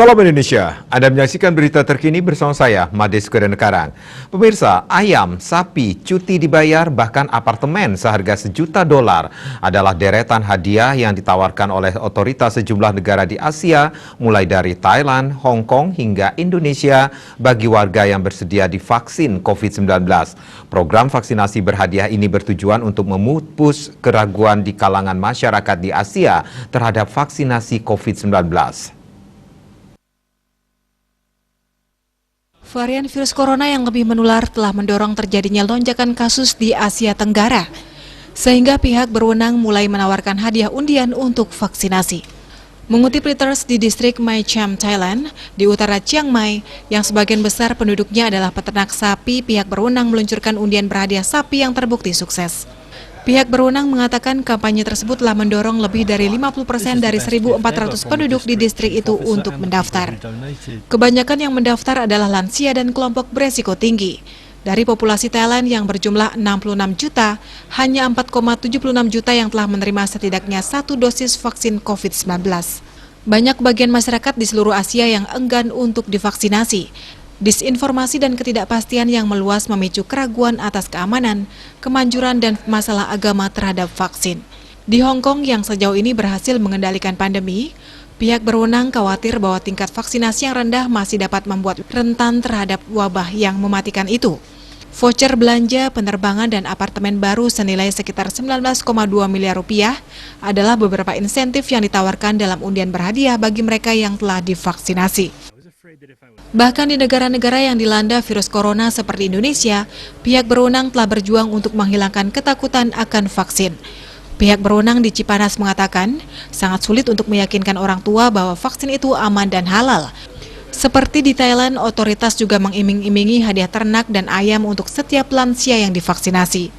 Salam Indonesia, Anda menyaksikan berita terkini bersama saya, Mades Kudenkarang. Pemirsa, ayam, sapi, cuti dibayar, bahkan apartemen seharga $1 juta adalah deretan hadiah yang ditawarkan oleh otoritas sejumlah negara di Asia, mulai dari Thailand, Hong Kong, hingga Indonesia bagi warga yang bersedia divaksin COVID-19. Program vaksinasi berhadiah ini bertujuan untuk memutus keraguan di kalangan masyarakat di Asia terhadap vaksinasi COVID-19. Varian virus corona yang lebih menular telah mendorong terjadinya lonjakan kasus di Asia Tenggara, sehingga pihak berwenang mulai menawarkan hadiah undian untuk vaksinasi. Mengutip Reuters di distrik Mae Cham, Thailand, di utara Chiang Mai, yang sebagian besar penduduknya adalah peternak sapi, pihak berwenang meluncurkan undian berhadiah sapi yang terbukti sukses. Pihak berwenang mengatakan kampanye tersebut telah mendorong lebih dari 50% dari 1.400 penduduk di distrik itu untuk mendaftar. Kebanyakan yang mendaftar adalah lansia dan kelompok beresiko tinggi. Dari populasi Thailand yang berjumlah 66 juta, hanya 4,76 juta yang telah menerima setidaknya 1 dosis vaksin COVID-19. Banyak bagian masyarakat di seluruh Asia yang enggan untuk divaksinasi. Disinformasi dan ketidakpastian yang meluas memicu keraguan atas keamanan, kemanjuran, dan masalah agama terhadap vaksin. Di Hong Kong yang sejauh ini berhasil mengendalikan pandemi, pihak berwenang khawatir bahwa tingkat vaksinasi yang rendah masih dapat membuat rentan terhadap wabah yang mematikan itu. Voucher belanja, penerbangan, dan apartemen baru senilai sekitar 19,2 miliar rupiah adalah beberapa insentif yang ditawarkan dalam undian berhadiah bagi mereka yang telah divaksinasi. Bahkan di negara-negara yang dilanda virus corona seperti Indonesia, pihak berwenang telah berjuang untuk menghilangkan ketakutan akan vaksin. Pihak berwenang di Cipanas mengatakan, sangat sulit untuk meyakinkan orang tua bahwa vaksin itu aman dan halal. Seperti di Thailand, otoritas juga mengiming-imingi hadiah ternak dan ayam untuk setiap lansia yang divaksinasi.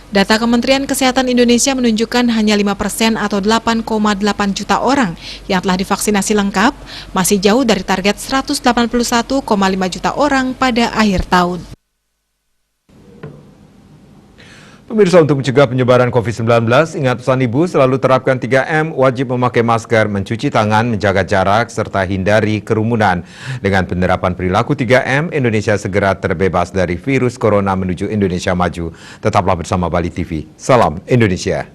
Data Kementerian Kesehatan Indonesia menunjukkan hanya 5% atau 8,8 juta orang yang telah divaksinasi lengkap, masih jauh dari target 181,5 juta orang pada akhir tahun. Pemirsa, untuk mencegah penyebaran COVID-19, ingat pesan Ibu, selalu terapkan 3M, wajib memakai masker, mencuci tangan, menjaga jarak, serta hindari kerumunan. Dengan penerapan perilaku 3M, Indonesia segera terbebas dari virus corona menuju Indonesia maju. Tetaplah bersama Bali TV. Salam Indonesia.